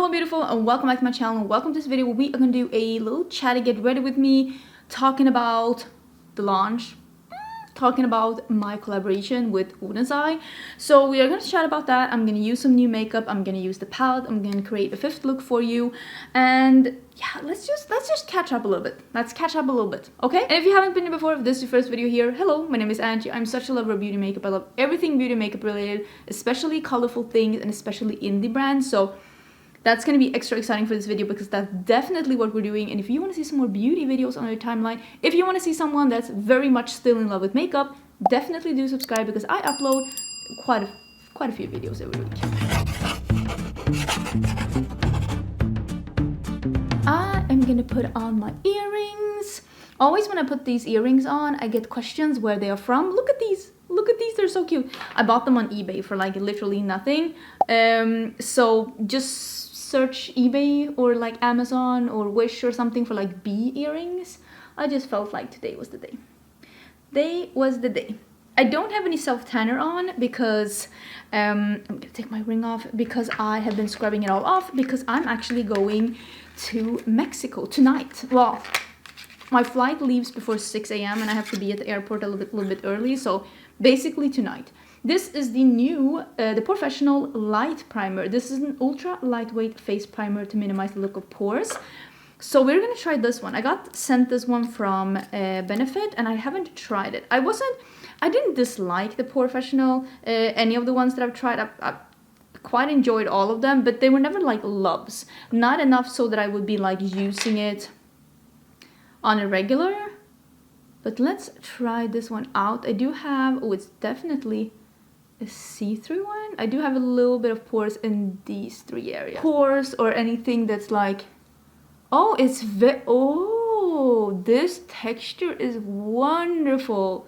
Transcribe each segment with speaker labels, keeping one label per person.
Speaker 1: Hello beautiful and welcome back to my channel. Welcome to this video where we are going to do a little chatty get ready with me, talking about the launch, talking about my collaboration with Oden. So we are going to chat about that. I'm going to use some new makeup, I'm going to use the palette, I'm going to create a fifth look for you, and yeah, let's just catch up a little bit. Let's catch up a little bit, okay? And if you haven't been here before, if this is your first video here, hello, my name is Angie. I'm such a lover of beauty makeup. I love everything beauty makeup related, especially colorful things and especially indie brands. So that's going to be extra exciting for this video because that's definitely what we're doing. And if you want to see some more beauty videos on your timeline, if you want to see someone that's very much still in love with makeup, definitely do subscribe because I upload quite a few videos every week. I am going to put on my earrings. Always when I put these earrings on, I get questions where they are from. Look at these. Look at these, they're so cute. I bought them on eBay for like literally nothing. So just search eBay or like Amazon or Wish or something for like bee earrings. I just felt like today was the day. Today was the day. I don't have any self-tanner on because I'm gonna take my ring off because I have been scrubbing it all off because I'm actually going to Mexico tonight. Well, my flight leaves before 6 a.m. and I have to be at the airport a little bit early, so basically tonight. This is the new, the Professional Light Primer. This is an ultra lightweight face primer to minimize the look of pores. So we're gonna try this one. I got sent this one from Benefit and I haven't tried it. I didn't dislike the Professional, any of the ones that I've tried. I quite enjoyed all of them, but they were never like loves. Not enough so that I would be like using it on a regular. But let's try this one out. I do have, oh, it's definitely a see-through one. I do have a little bit of pores in these three areas. Pores or anything that's like, oh, it's oh, this texture is wonderful.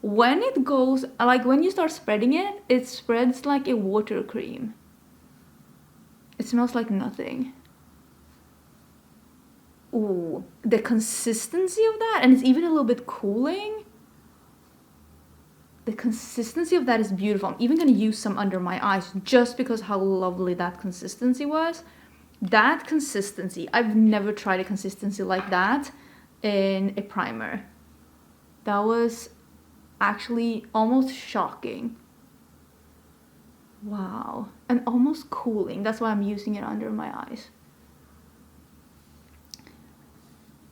Speaker 1: When it goes, like when you start spreading it, it spreads like a water cream. It smells like nothing. Ooh, the consistency of that, and it's even a little bit cooling. The consistency of that is beautiful. I'm even going to use some under my eyes just because how lovely that consistency was. That consistency, I've never tried a consistency like that in a primer. That was actually almost shocking. Wow. And almost cooling. That's why I'm using it under my eyes.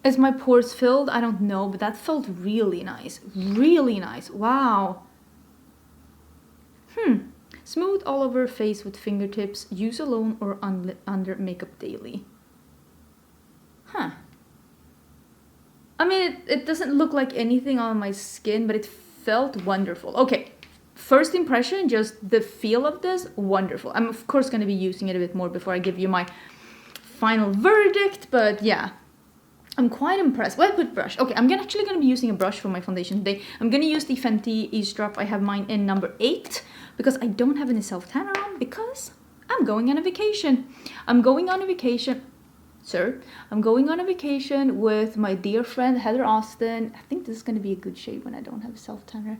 Speaker 1: Is my pores filled? I don't know, but that felt really nice. Really nice. Wow. Smooth all over face with fingertips. Use alone or under makeup daily. Huh. I mean, it doesn't look like anything on my skin, but it felt wonderful. Okay. First impression, just the feel of this, wonderful. I'm of course going to be using it a bit more before I give you my final verdict, but yeah. I'm quite impressed. Well, with brush. Okay, I'm actually going to be using a brush for my foundation today. I'm going to use the Fenty Eavesdrop. I have mine in number 8 because I don't have any self-tanner on because I'm going on a vacation. I'm going on a vacation, sir. I'm going on a vacation with my dear friend Heather Austin. I think this is going to be a good shade when I don't have a self-tanner.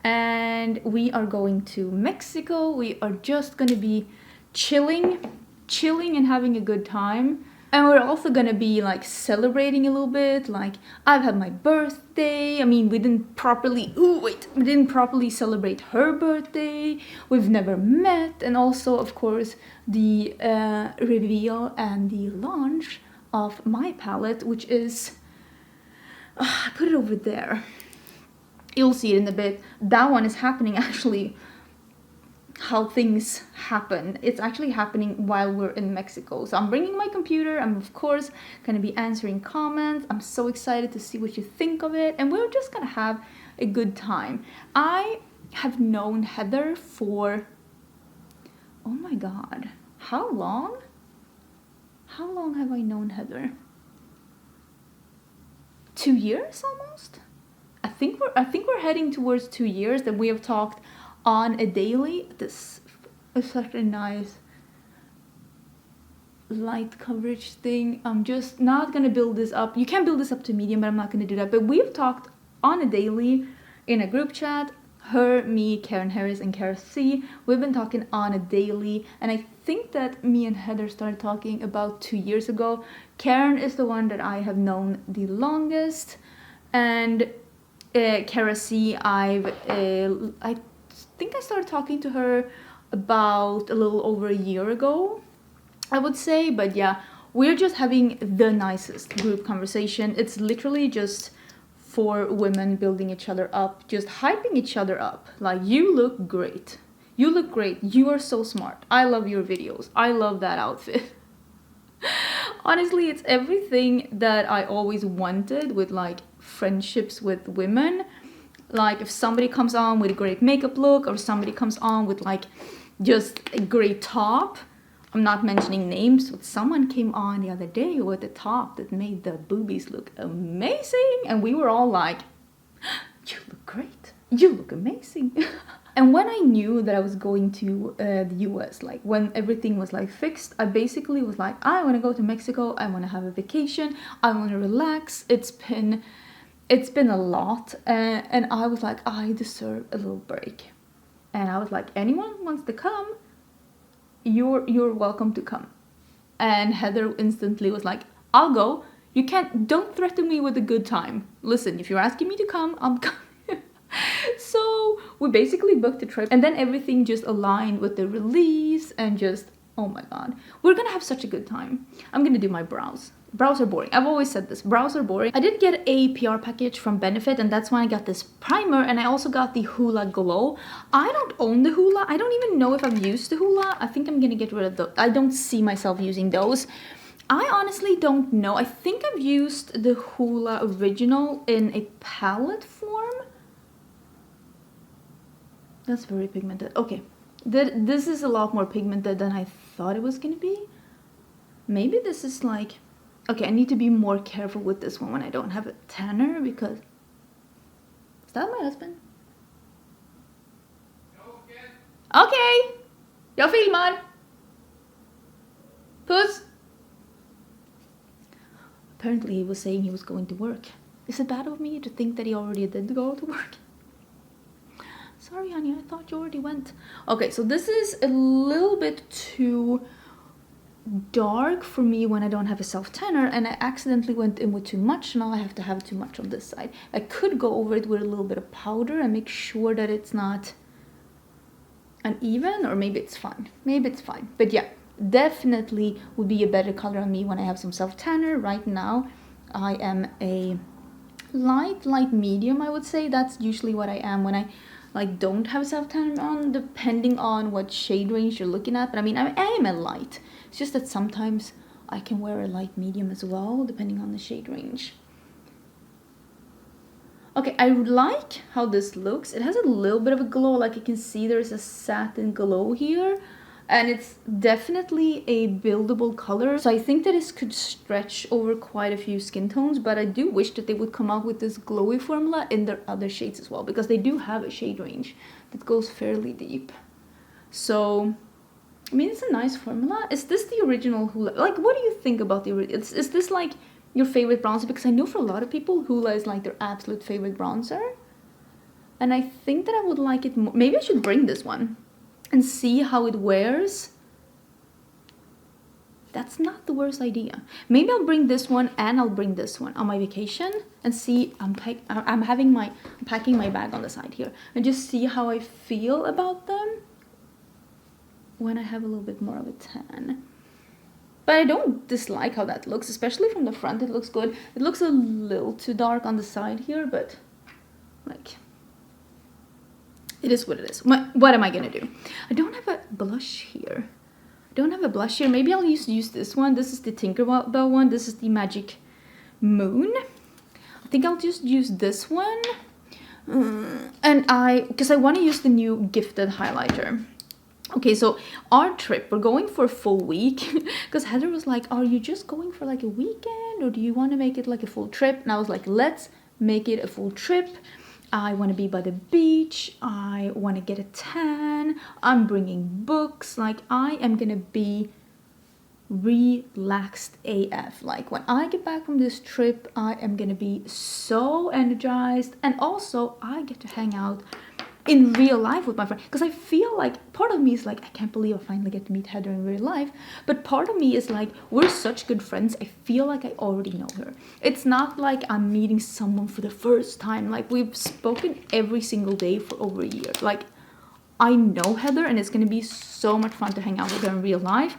Speaker 1: And we are going to Mexico. We are just going to be chilling and having a good time. And we're also gonna be like celebrating a little bit. Like, I've had my birthday. I mean, we didn't properly celebrate her birthday. We've never met. And also, of course, the reveal and the launch of my palette, which is, I put it over there. You'll see it in a bit. That one is happening actually. How things happen. It's actually happening while we're in Mexico. So I'm bringing my computer. I'm of course going to be answering comments. I'm so excited to see what you think of it. And we're just going to have a good time. I have known Heather for, oh my God, how long? How long have I known Heather? 2 years almost? I think we're heading towards 2 years that we have talked on a daily. This is such a nice light coverage thing. I'm just not gonna build this up. You can build this up to medium, but I'm not gonna do that. But we've talked on a daily in a group chat her, me, Karen Harris, and Kara C, we've been talking on a daily, and I think that me and Heather started talking about 2 years ago. Karen is the one that I have known the longest, and Kara C, I think I started talking to her about a little over a year ago, I would say. But yeah, we're just having the nicest group conversation. It's literally just 4 women building each other up, just hyping each other up. Like, you look great. You look great. You are so smart. I love your videos. I love that outfit. Honestly, it's everything that I always wanted with like friendships with women. Like, if somebody comes on with a great makeup look, or somebody comes on with like just a great top. I'm not mentioning names, but someone came on the other day with a top that made the boobies look amazing. And we were all like, you look great. You look amazing. And when I knew that I was going to the US, like when everything was like fixed, I basically was like, I want to go to Mexico. I want to have a vacation. I want to relax. It's been a lot. And I was like, I deserve a little break. And I was like, anyone who wants to come, you're welcome to come. And Heather instantly was like, I'll go. Don't threaten me with a good time. Listen, if you're asking me to come, I'm coming. So we basically booked a trip, and then everything just aligned with the release, and just, oh my god, we're gonna have such a good time. I'm gonna do my brows. Brows are boring. I've always said this. Brows are boring. I did get a PR package from Benefit, and that's when I got this primer, and I also got the Hela Glow. I don't own the Hela. I don't even know if I've used the Hela. I think I'm gonna get rid of those. I don't see myself using those. I honestly don't know. I think I've used the Hela Original in a palette form. That's very pigmented. Okay, this is a lot more pigmented than I thought it was gonna be. Maybe this is like... Okay, I need to be more careful with this one when I don't have a tanner, because... Is that my husband? Okay! Jag filmar! Puss! Apparently he was saying he was going to work. Is it bad of me to think that he already did go to work? Sorry, honey, I thought you already went. Okay, so this is a little bit too dark for me when I don't have a self-tanner, and I accidentally went in with too much. Now I have to have too much on this side. I could go over it with a little bit of powder and make sure that it's not uneven, or maybe it's fine. Maybe it's fine. But yeah, definitely would be a better color on me when I have some self-tanner. Right now, I am a light medium, I would say. That's usually what I am when I like don't have self-tanner on, depending on what shade range you're looking at. But I mean, I am a light. It's just that sometimes I can wear a light medium as well, depending on the shade range. Okay, I like how this looks. It has a little bit of a glow, like you can see there's a satin glow here. And it's definitely a buildable color. So I think that this could stretch over quite a few skin tones, but I do wish that they would come out with this glowy formula in their other shades as well, because they do have a shade range that goes fairly deep. So, I mean, it's a nice formula. Is this the original Hela? Like, what do you think about the original? Is this like your favorite bronzer? Because I know for a lot of people, Hela is like their absolute favorite bronzer. And I think that I would like it more. Maybe I should bring this one and see how it wears. That's not the worst idea. Maybe I'll bring this one and I'll bring this one on my vacation and see. I'm packing my bag on the side here and just see how I feel about them when I have a little bit more of a tan. But I don't dislike how that looks, especially from the front. It looks good. It looks a little too dark on the side here, but like, it is what it is. What am I gonna do? I don't have a blush here. Maybe I'll use this one. This is the Tinkerbell one. This is the Magic Moon. I think I'll just use this one. Because I want to use the new Gifted highlighter. Okay, so our trip, we're going for a full week. Because Heather was like, are you just going for like a weekend, or do you want to make it like a full trip? And I was like, let's make it a full trip. I want to be by the beach. I want to get a tan. I'm bringing books. Like, I am going to be relaxed AF. Like, when I get back from this trip, I am going to be so energized. And also, I get to hang out in real life with my friend, because I feel like part of me is like, I can't believe I finally get to meet Heather in real life, but part of me is like, we're such good friends, I feel like I already know her. It's not like I'm meeting someone for the first time. Like, we've spoken every single day for over a year. Like, I know Heather, and it's gonna be so much fun to hang out with her in real life,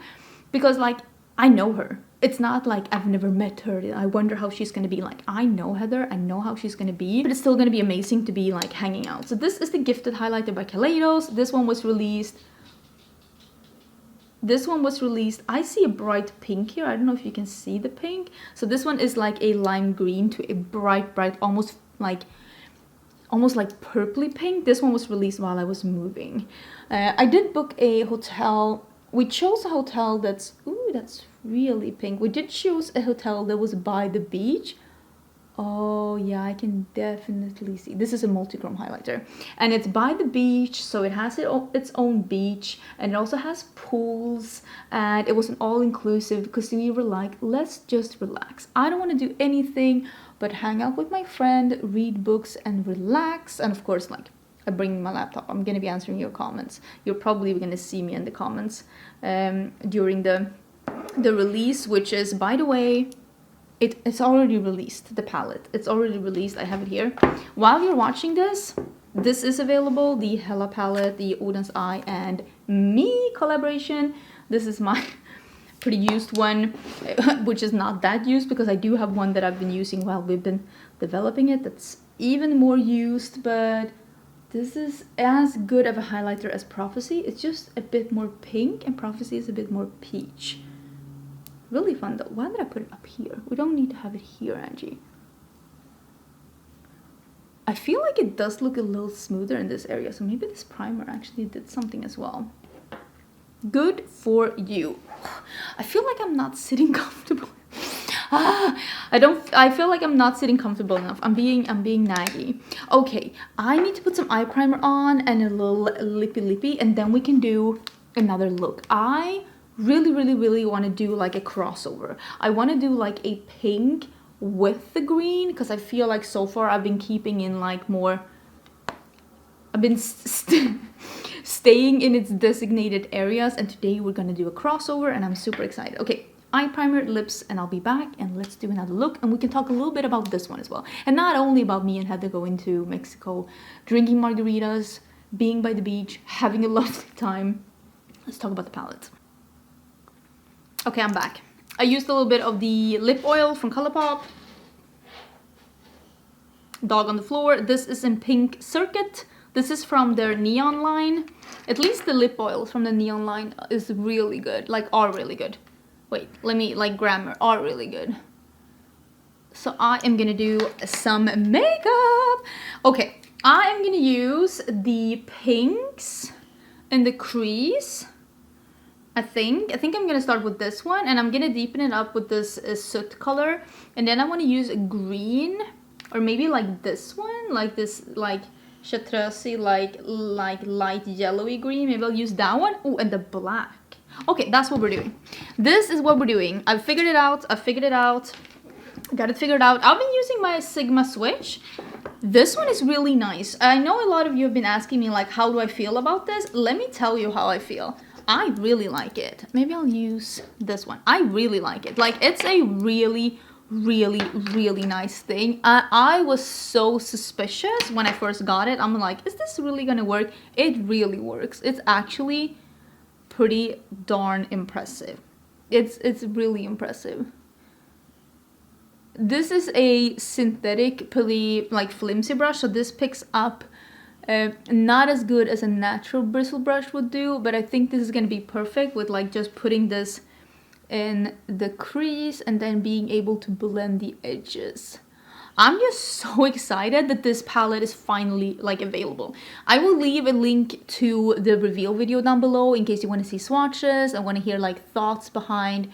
Speaker 1: because like, I know her. It's not like I've never met her, I wonder how she's gonna be. Like, I know Heather, I know how she's gonna be, but it's still gonna be amazing to be like hanging out. So this is the Gifted highlighter by Kaleidos. This one was released, I see a bright pink here. I don't know if you can see the pink. So this one is like a lime green to a bright, almost like purpley pink. This one was released while I was moving. I did book a hotel. We chose a hotel that's, ooh, that's really pink. We did choose a hotel that was by the beach. Oh yeah, I can definitely see. This is a multi-chrome highlighter, and it's by the beach, so it has its own beach, and it also has pools, and it was an all-inclusive because we were like, let's just relax. I don't want to do anything but hang out with my friend, read books, and relax. And of course, like, I'm bringing my laptop. I'm gonna be answering your comments. You're probably gonna see me in the comments during the release, which is, by the way, it's already released, the palette. It's already released. I have it here. While you're watching this, this is available, the Hela palette, the Oden's Eye and Me collaboration. This is my pretty used one, which is not that used because I do have one that I've been using while we've been developing it that's even more used, but this is as good of a highlighter as Prophecy. It's just a bit more pink, and Prophecy is a bit more peach. Really fun though. Why did I put it up here? We don't need to have it here, Angie. I feel like it does look a little smoother in this area, so maybe this primer actually did something as well. Good for you. I feel like I'm not sitting comfortable. I feel like I'm not sitting comfortable enough. I'm being naggy. Okay, I need to put some eye primer on and a little lippy, and then we can do another look. I really want to do like a crossover. I want to do like a pink with the green, because I feel like so far I've been keeping in like more, I've been staying in its designated areas, and today we're gonna do a crossover and I'm super excited. Okay, eye primer, lips, and I'll be back and let's do another look, and we can talk a little bit about this one as well. And not only about me and Heather going to Mexico, drinking margaritas, being by the beach, having a lovely time. Let's talk about the palette. Okay, I'm back. I used a little bit of the lip oil from Colourpop. Dog on the Floor. This is in Pink Circuit. This is from their Neon line. At least the lip oil from the Neon line is really good. Like, are really good. Wait, let me, like, grammar. Are really good. So I am gonna do some makeup. Okay, I am gonna use the pinks in the crease. I think I'm gonna start with this one, and I'm gonna deepen it up with this soot color, and then I want to use a green, or maybe like this one, like this, like chartreuse, like light yellowy green. Maybe I'll use that one. Oh, and the black. Okay, that's what we're doing. This is what we're doing. I've figured it out. Got it figured out. I've been using my Sigma switch. This one is really nice. I know a lot of you have been asking me like, how do I feel about this? Let me tell you how I feel. I really like it. Maybe I'll use this one. I really like it. Like, it's a really nice thing. I was so suspicious when I first got it. I'm like, is this really gonna work? It really works. It's actually pretty darn impressive. It's really impressive. This is a synthetic, pretty like flimsy brush, so this picks up not as good as a natural bristle brush would do, but I think this is gonna be perfect with like just putting this in the crease and then being able to blend the edges. I'm just so excited that this palette is finally like available. I will leave a link to the reveal video down below in case you want to see swatches and want to hear like thoughts behind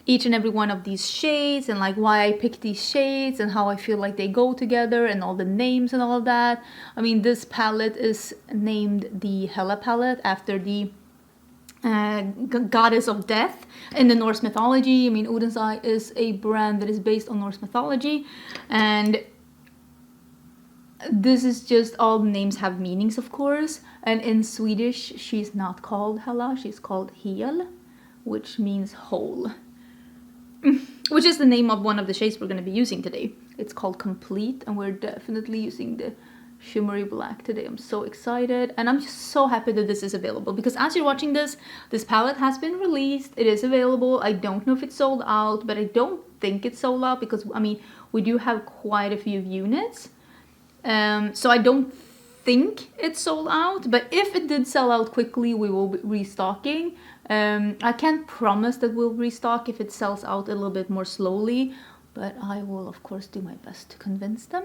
Speaker 1: each and every one of these shades, and like why I picked these shades and how I feel like they go together and all the names and all of that. I mean, this palette is named the Hela palette after the goddess of death in the Norse mythology. I mean, Oden's Eye is a brand that is based on Norse mythology, and This is just, all names have meanings, of course. And in Swedish, she's not called Hela, she's called Hel, which means whole. Which is the name of one of the shades we're going to be using today. It's called Complete, and we're definitely using the shimmery black today. I'm so excited, and I'm just so happy that this is available, because as you're watching this palette has been released. It is available. I don't know if it's sold out, but I don't think it's sold out, because I mean, we do have quite a few units. So I don't think it's sold out, but if it did sell out quickly, we will be restocking. I can't promise that we'll restock if it sells out a little bit more slowly, but I will of course do my best to convince them.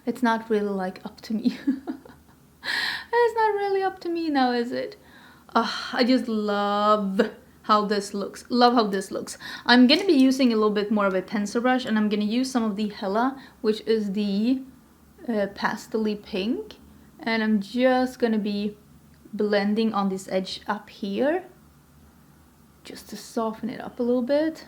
Speaker 1: It's not really like up to me. It's not really up to me now, is it? I just love how this looks. Love how this looks. I'm gonna be using a little bit more of a pencil brush, and I'm gonna use some of the Hela, which is the pastel-y pink, and I'm just gonna be blending on this edge up here just to soften it up a little bit.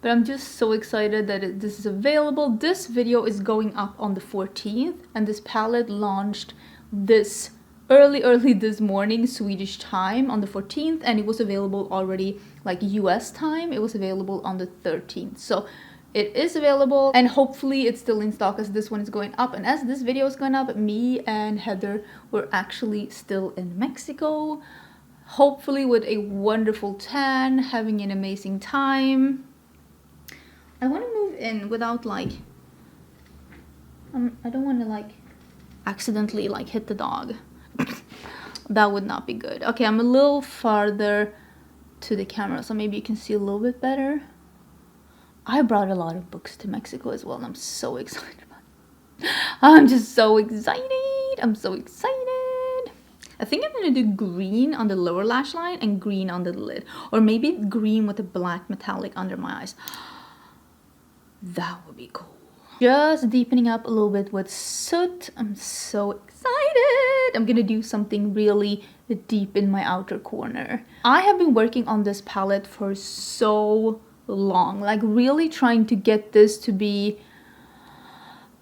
Speaker 1: But I'm just so excited that this is available. This video is going up on the 14th, and this palette launched this early this morning Swedish time on the 14th, and it was available already like US time. It was available on the 13th. So it is available, and hopefully it's still in stock as this one is going up. And as this video is going up, me and Heather were actually still in Mexico, hopefully with a wonderful tan, having an amazing time. I want to move in without like, I don't want to like accidentally like hit the dog. That would not be good. Okay, I'm a little farther to the camera, so maybe you can see a little bit better. I brought a lot of books to Mexico as well, and I'm so excited about it. I'm just so excited. I'm so excited. I think I'm gonna do green on the lower lash line and green on the lid, or maybe green with a black metallic under my eyes. That would be cool. Just deepening up a little bit with soot. I'm so excited. I'm gonna do something really deep in my outer corner. I have been working on this palette for so long, like really trying to get this to be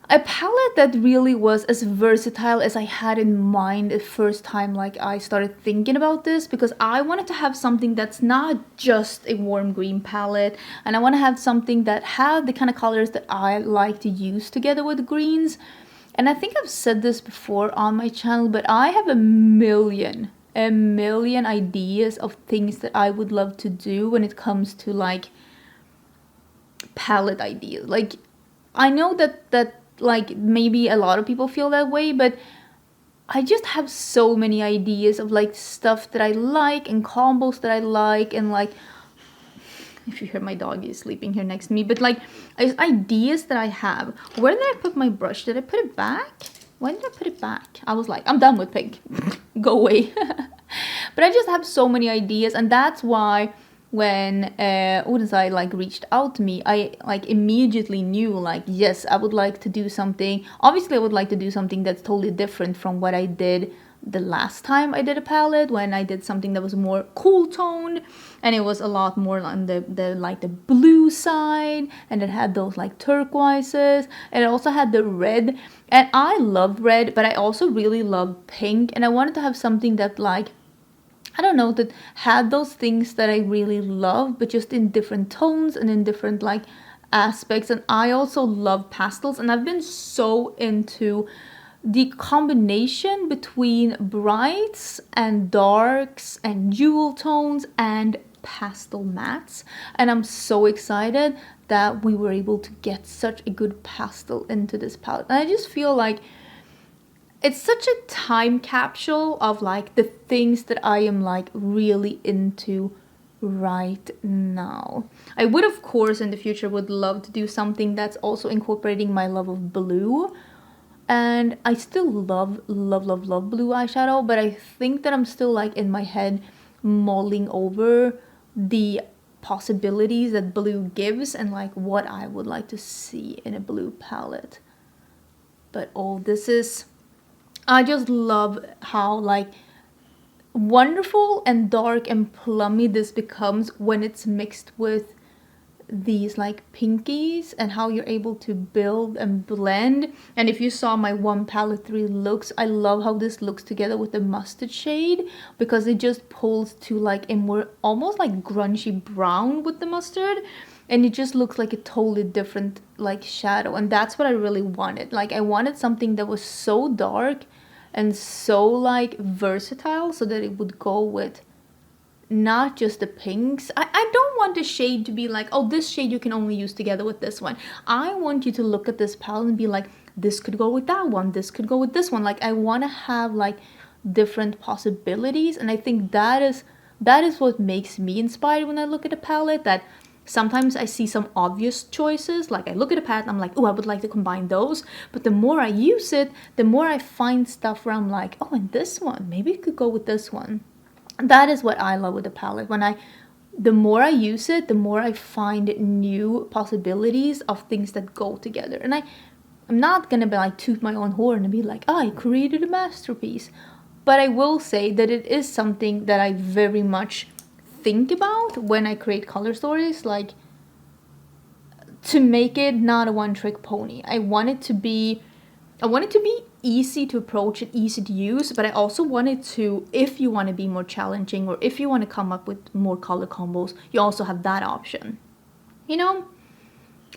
Speaker 1: a palette that really was as versatile as I had in mind the first time like I started thinking about this, because I wanted to have something that's not just a warm green palette, and I want to have something that had the kind of colors that I like to use together with greens. And I think I've said this before on my channel, but I have a million ideas of things that I would love to do when it comes to like palette ideas. Like, I know that like maybe a lot of people feel that way, but I just have so many ideas of like stuff that I like and combos that I like, and like, if you hear my dog is sleeping here next to me, but like ideas that I have. Where did I put my brush? Did I put it back? When did I put it back? I was like, I'm done with pink. Go away. But I just have so many ideas, and that's why when Oden like reached out to me, I like immediately knew like, yes, I would like to do something. Obviously I would like to do something that's totally different from what I did the last time I did a palette, when I did something that was more cool toned, and it was a lot more on the like the blue side, and it had those like turquoises, and it also had the red, and I love red, but I also really love pink, and I wanted to have something that like, I don't know, that had those things that I really love, but just in different tones and in different like aspects. And I also love pastels, and I've been so into the combination between brights and darks and jewel tones and pastel mattes, and I'm so excited that we were able to get such a good pastel into this palette. And I just feel like it's such a time capsule of like the things that I am like really into right now. I would of course in the future would love to do something that's also incorporating my love of blue, and I still love blue eyeshadow, but I think that I'm still like in my head mulling over the possibilities that blue gives and like what I would like to see in a blue palette. But oh, this is, I just love how like wonderful and dark and plummy this becomes when it's mixed with these like pinkies and how you're able to build and blend. And if you saw my one palette 3 looks, I love how this looks together with the mustard shade, because it just pulls to like a more almost like grungy brown with the mustard, and it just looks like a totally different like shadow. And that's what I really wanted. Like I wanted something that was so dark and so like versatile, so that it would go with not just the pinks. I don't want the shade to be like, oh, this shade you can only use together with this one. I want you to look at this palette and be like, this could go with that one, this could go with this one. Like I want to have like different possibilities, and I think that is what makes me inspired when I look at a palette. That sometimes I see some obvious choices, like I look at a palette and I'm like, oh, I would like to combine those. But the more I use it, the more I find stuff where I'm like, oh, and this one, maybe it could go with this one. That is what I love with the palette. The more I use it, the more I find new possibilities of things that go together. And I'm not gonna be like toot my own horn and be like, I created a masterpiece. But I will say that it is something that I very much think about when I create color stories, like to make it not a one-trick pony. I want it to be easy to approach and easy to use, but I also want it to, if you want to be more challenging or if you want to come up with more color combos, you also have that option. You know,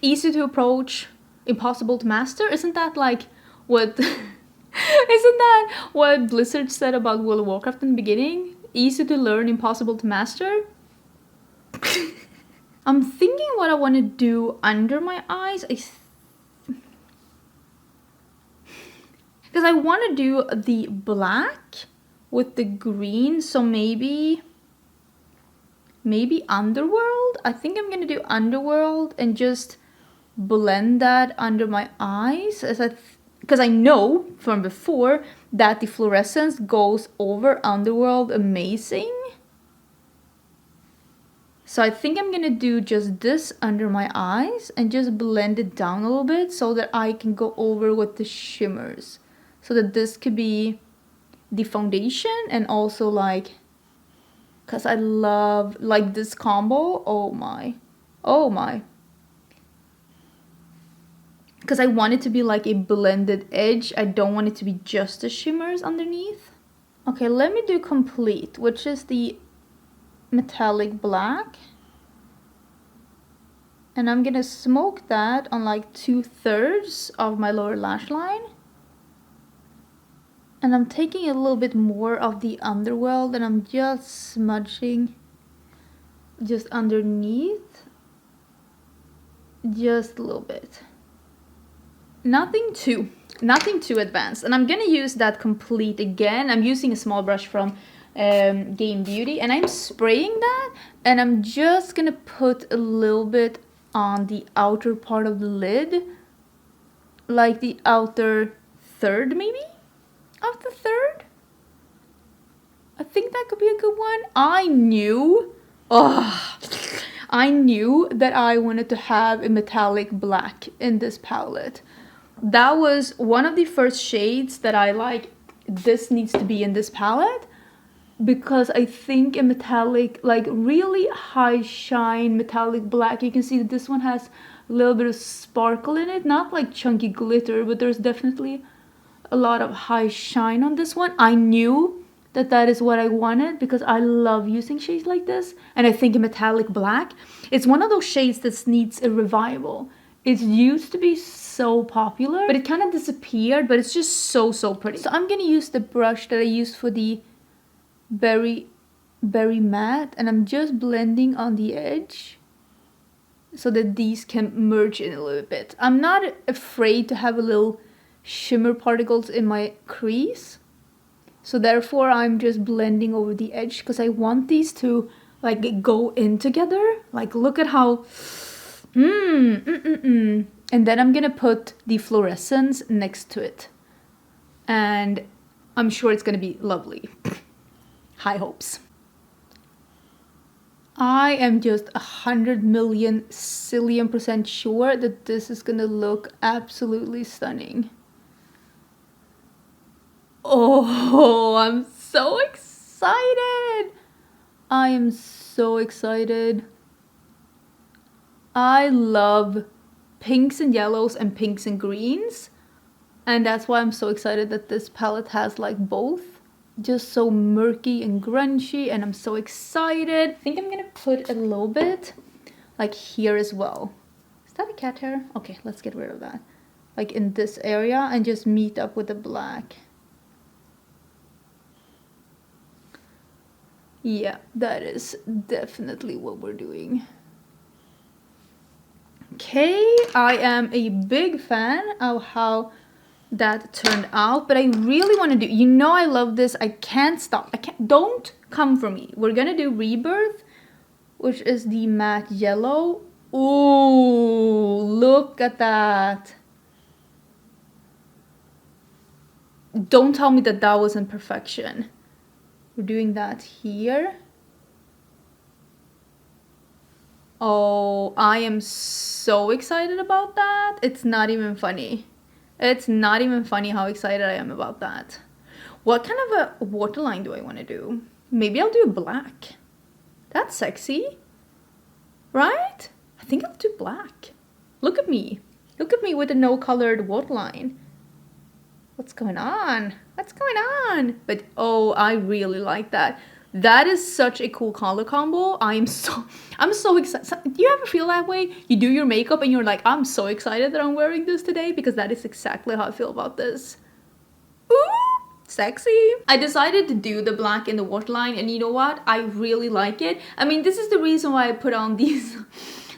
Speaker 1: easy to approach, impossible to master. Isn't that like what isn't that what Blizzard said about World of Warcraft in the beginning? Easy to learn, impossible to master. I'm thinking what I want to do under my eyes. Because I want to do the black with the green, so maybe Underworld. I think I'm gonna do Underworld and just blend that under my eyes, because I know from before that the fluorescence goes over Underworld amazing. So I think I'm gonna do just this under my eyes and just blend it down a little bit so that I can go over with the shimmers. So that this could be the foundation, and also like, because I love like this combo. Oh my. Because I want it to be like a blended edge. I don't want it to be just the shimmers underneath. Okay, let me do complete, which is the metallic black. And I'm gonna smoke that on like 2/3 of my lower lash line. And I'm taking a little bit more of the Underworld and I'm just smudging just underneath. Just a little bit. Nothing too advanced. And I'm gonna use that complete again. I'm using a small brush from Game Beauty, and I'm spraying that, and I'm just gonna put a little bit on the outer part of the lid, like the outer third maybe of the third. I think that could be a good one. I knew that I wanted to have a metallic black in this palette. That was one of the first shades that I like, this needs to be in this palette, because I think a metallic, like really high shine metallic black, you can see that this one has a little bit of sparkle in it, not like chunky glitter, but there's definitely a lot of high shine on this one. I knew that is what I wanted because I love using shades like this, and I think a metallic black, it's one of those shades that needs a revival. It used to be so popular, but it kind of disappeared, but it's just so pretty. So I'm gonna use the brush that I used for the berry matte, and I'm just blending on the edge so that these can merge in a little bit. I'm not afraid to have a little shimmer particles in my crease, so therefore I'm just blending over the edge because I want these to like go in together. Like look at how and then I'm gonna put the fluorescence next to it, and I'm sure it's gonna be lovely. High hopes. I am just 100 million zillion % sure that this is gonna look absolutely stunning. Oh, I'm so excited! I am so excited. I love pinks and yellows and pinks and greens. And that's why I'm so excited that this palette has like both. Just so murky and grungy, and I'm so excited. I think I'm gonna put a little bit like here as well. Is that a cat hair? Okay, let's get rid of that. Like in this area and just meet up with the black. Yeah, that is definitely what we're doing. Okay, I am a big fan of how that turned out, but I really want to do, you know, I love this. I can't stop. Don't come for me. We're gonna do Rebirth, which is the matte yellow. Ooh, look at that. Don't tell me that that wasn't perfection. We're doing that here. Oh, I am so excited about that. It's not even funny. It's not even funny how excited I am about that. What kind of a waterline do I want to do? Maybe I'll do black. That's sexy, right? I think I'll do black. Look at me. Look at me with a no-colored waterline. What's going on? What's going on? But oh, I really like that. That is such a cool color combo. I'm so excited. Do you ever feel that way? You do your makeup and you're like, I'm so excited that I'm wearing this today, because that is exactly how I feel about this. Ooh, sexy. I decided to do the black in the waterline, and you know what? I really like it. I mean, this is the reason why I put on these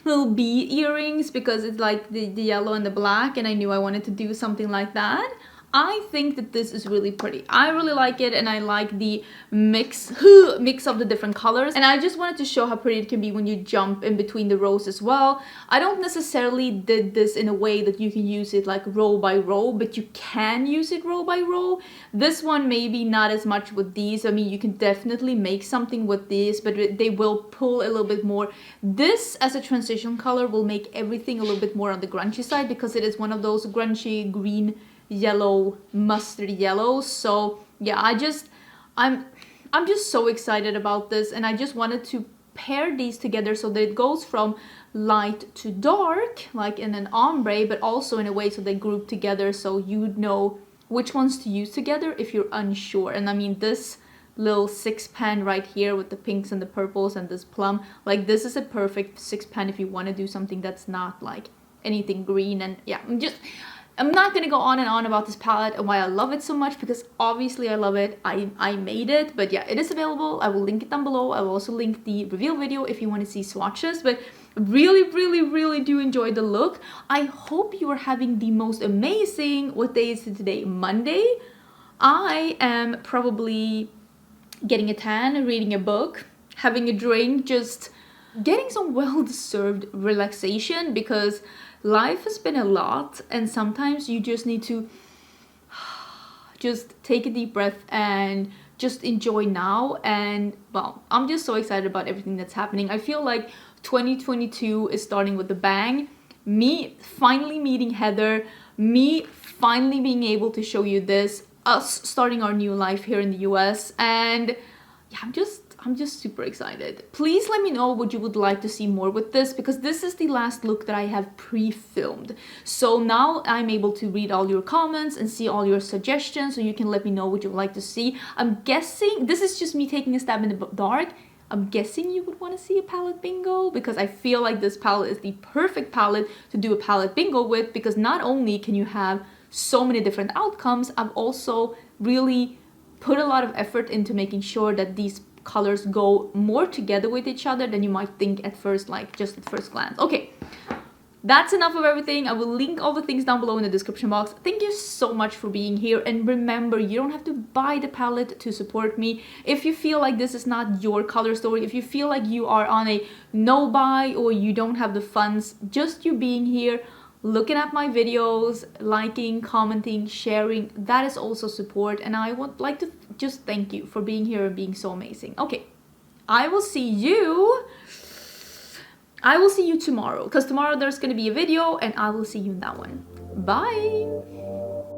Speaker 1: little bee earrings, because it's like the yellow and the black, and I knew I wanted to do something like that. I think that this is really pretty. I really like it, and I like the mix of the different colors. And I just wanted to show how pretty it can be when you jump in between the rows as well. I don't necessarily did this in a way that you can use it like row by row, but you can use it row by row. This one maybe not as much with these. I mean, you can definitely make something with these, but they will pull a little bit more. This as a transition color will make everything a little bit more on the grungy side, because it is one of those grungy green yellow, mustard yellow. So yeah, I'm just so excited about this, and I just wanted to pair these together so that it goes from light to dark, like in an ombre, but also in a way so they group together, so you'd know which ones to use together if you're unsure. And I mean, this little 6-pan right here with the pinks and the purples and this plum, like this is a perfect 6-pan if you want to do something that's not like anything green. And yeah, I'm not gonna go on and on about this palette and why I love it so much, because obviously I love it. I made it, but yeah, it is available. I will link it down below. I will also link the reveal video if you want to see swatches, but really do enjoy the look. I hope you are having the most amazing, what day is it today? Monday. I am probably getting a tan, reading a book, having a drink, just getting some well-deserved relaxation, because life has been a lot, and sometimes you just need to just take a deep breath and just enjoy now. And well, I'm just so excited about everything that's happening. I feel like 2022 is starting with a bang. Me finally meeting Heather, me finally being able to show you this, us starting our new life here in the US, and yeah, I'm just super excited. Please let me know what you would like to see more with this, because this is the last look that I have pre-filmed. So now I'm able to read all your comments and see all your suggestions, so you can let me know what you would like to see. I'm guessing, this is just me taking a stab in the dark, I'm guessing you would want to see a palette bingo, because I feel like this palette is the perfect palette to do a palette bingo with, because not only can you have so many different outcomes, I've also really put a lot of effort into making sure that these colors go more together with each other than you might think at first, like just at first glance. Okay, that's enough of everything. I will link all the things down below in the description box. Thank you so much for being here, and remember, you don't have to buy the palette to support me. If you feel like this is not your color story, if you feel like you are on a no buy or you don't have the funds, just you being here, looking at my videos, liking, commenting, sharing, that is also support, and I would like to just thank you for being here and being so amazing. Okay, I will see you tomorrow, because tomorrow there's going to be a video, and I will see you in that one. Bye!